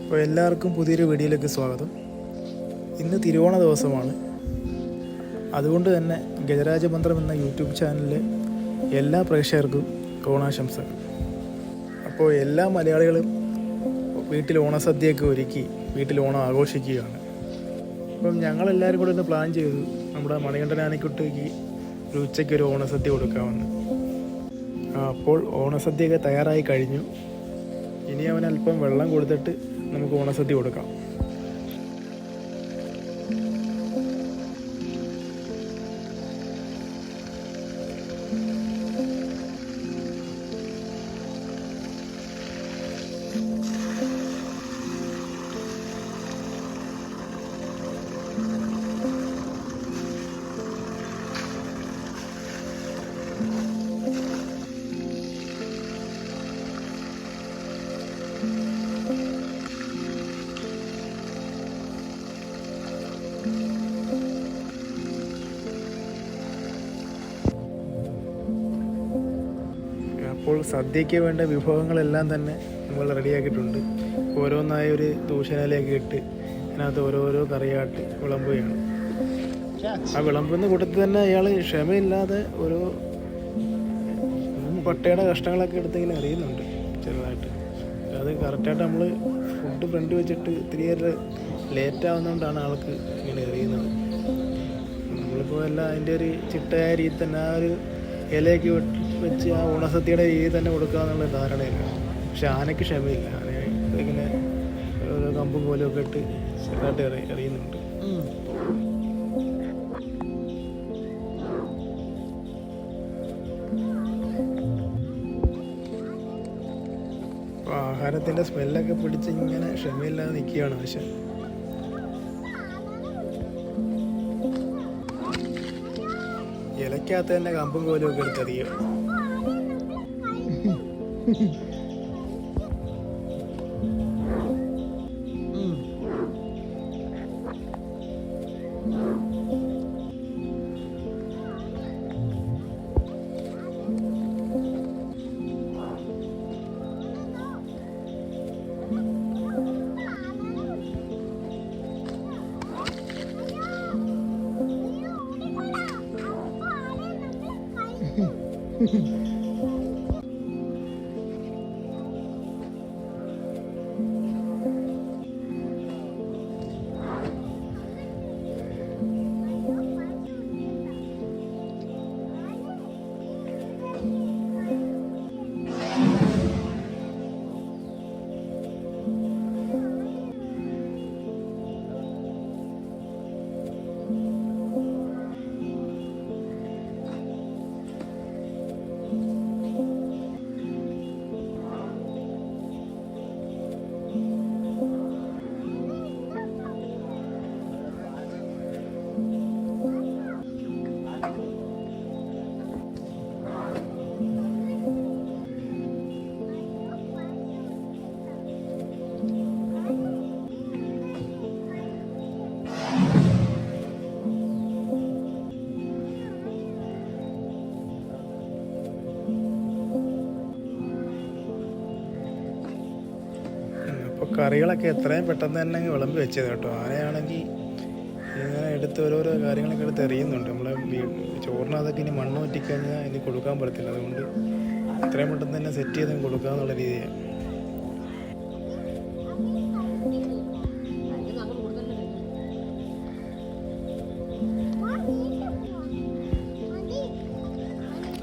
അപ്പോൾ എല്ലാവർക്കും പുതിയൊരു വീഡിയോയിലേക്ക് സ്വാഗതം. ഇന്ന് തിരുവോണ ദിവസമാണ്. അതുകൊണ്ട് തന്നെ ഗജരാജമന്ത്രം എന്ന യൂട്യൂബ് ചാനലിലെ എല്ലാ പ്രേക്ഷകർക്കും ഓണാശംസകൾ. അപ്പോൾ എല്ലാ മലയാളികളും വീട്ടിൽ ഓണസദ്യയൊക്കെ ഒരുക്കി വീട്ടിൽ ഓണം ആഘോഷിക്കുകയാണ്. അപ്പം ഞങ്ങളെല്ലാവരും കൂടെ ഒന്ന് പ്ലാൻ ചെയ്തു നമ്മുടെ മണികണ്ഠനാനിക്കുട്ടിക്ക് ഒരു ഉച്ചയ്ക്ക് ഒരു ഓണസദ്യ കൊടുക്കാമെന്ന്. അപ്പോൾ ഓണസദ്യയൊക്കെ തയ്യാറായി കഴിഞ്ഞു. ഇനി അവനല്പം വെള്ളം കൊടുത്തിട്ട് നമുക്ക് ഓണസദ്യ കൊടുക്കാം. അപ്പോൾ സദ്യയ്ക്ക് വേണ്ട വിഭവങ്ങളെല്ലാം തന്നെ നമ്മൾ റെഡിയാക്കിയിട്ടുണ്ട്. ഓരോന്നായ ഒരു ദൂഷണയിലേക്ക് ഇട്ട് അതിനകത്ത് ഓരോരോ കറിയായിട്ട് വിളമ്പുകയാണ്. ആ വിളമ്പുന്ന കൂട്ടത്തിൽ തന്നെ അയാൾ ക്ഷമയില്ലാതെ ഓരോ പട്ടയുടെ കഷ്ണങ്ങളൊക്കെ എടുത്തിങ്ങനെ അറിയുന്നുണ്ട് ചെറുതായിട്ട്. അത് കറക്റ്റായിട്ട് നമ്മൾ ഫുഡ് ഫ്രണ്ട് വെച്ചിട്ട് ഇത്തിരിയേറെ ലേറ്റ് ആവുന്നതുകൊണ്ടാണ് ആൾക്ക് ഇങ്ങനെ എറിയുന്നത്. നമ്മളിപ്പോൾ എല്ലാം അതിൻ്റെ ഒരു ചിട്ടയായ രീതി തന്നെ ആ ഒരു ഇലയൊക്കെ വെച്ച് ആ ഓണസദ്യയുടെ രീതി തന്നെ കൊടുക്കുക എന്നുള്ള ധാരണയില്ല. പക്ഷെ ആനയ്ക്ക് ക്ഷമയില്ല. ആന ഇങ്ങനെ ഓരോ കമ്പും പോലെയൊക്കെ ഇട്ട് ചെറുതായിട്ട് എറിയുന്നുണ്ട്. അപ്പോൾ ആഹാരത്തിൻ്റെ സ്മെല്ലൊക്കെ പിടിച്ച് ഇങ്ങനെ ക്ഷമയില്ലാതെ നിൽക്കുകയാണ് പക്ഷെ. ഇലക്കകത്ത് തന്നെ കമ്പും കോലുമൊക്കെ എടുത്തറിയും. അപ്പോൾ കറികളൊക്കെ എത്രയും പെട്ടെന്ന് തന്നെ വിളമ്പി വെച്ചത് കേട്ടോ. ആനയാണെങ്കിൽ ഇങ്ങനെ എടുത്ത് ഓരോരോ കാര്യങ്ങളൊക്കെ എടുത്ത് എറിയുന്നുണ്ട്. നമ്മളെ ചോറിനകത്തൊക്കെ ഇനി മണ്ണ് പറ്റിക്കഴിഞ്ഞാൽ ഇനി കൊടുക്കാൻ പറ്റത്തില്ല. അതുകൊണ്ട് എത്രയും പെട്ടെന്ന് തന്നെ സെറ്റ് ചെയ്ത് കൊടുക്കാമെന്നുള്ള രീതിയാണ്.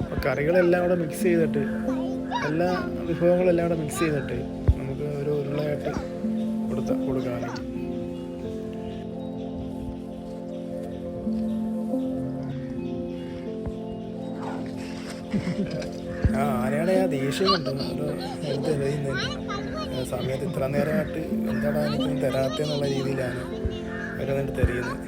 അപ്പോൾ കറികളെല്ലാം കൂടെ മിക്സ് ചെയ്തിട്ട് എല്ലാ വിഭവങ്ങളെല്ലാം കൂടെ മിക്സ് ചെയ്തിട്ട് നമുക്ക് ഒരു ഉരുളയായിട്ട് കൊടുക്കാനായിട്ട്. ആനയുടെ ആ ദേഷ്യം കണ്ടു. എന്ത് എറിയുന്നത് സമയത്ത് ഇത്ര നേരമായിട്ട് എന്താണ് എനിക്കൊന്നും തരാത്തെന്നുള്ള രീതിയിലാണ് അവരതിട്ട് തെറിയുന്നത്.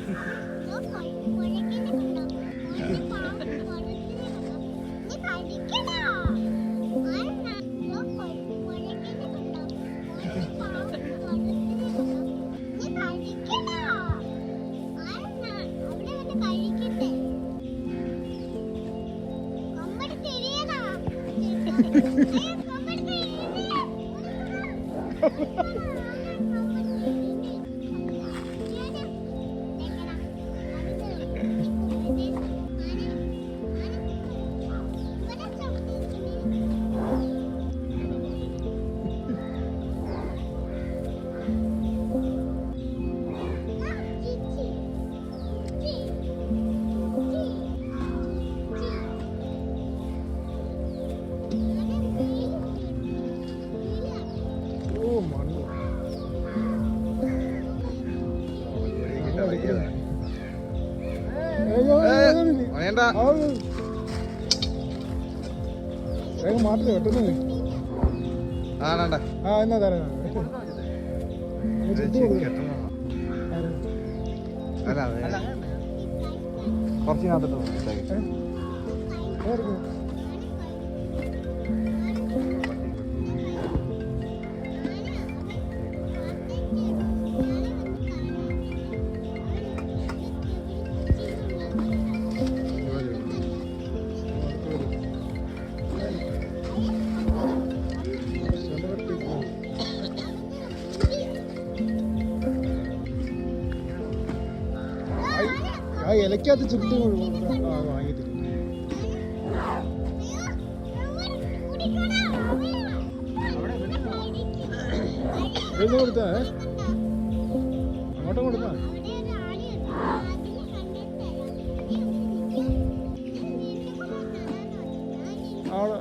വേഗം മാറ്റി വെട്ടുന്നത്. ആ എന്നാ തരാം. ആ ഇലക്കകത്ത് ചുറ്റും വാങ്ങിയിട്ട് എഴുതി കൊടുത്താ അങ്ങോട്ടും കൊടുത്താ അവിടെ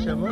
ക്ഷമ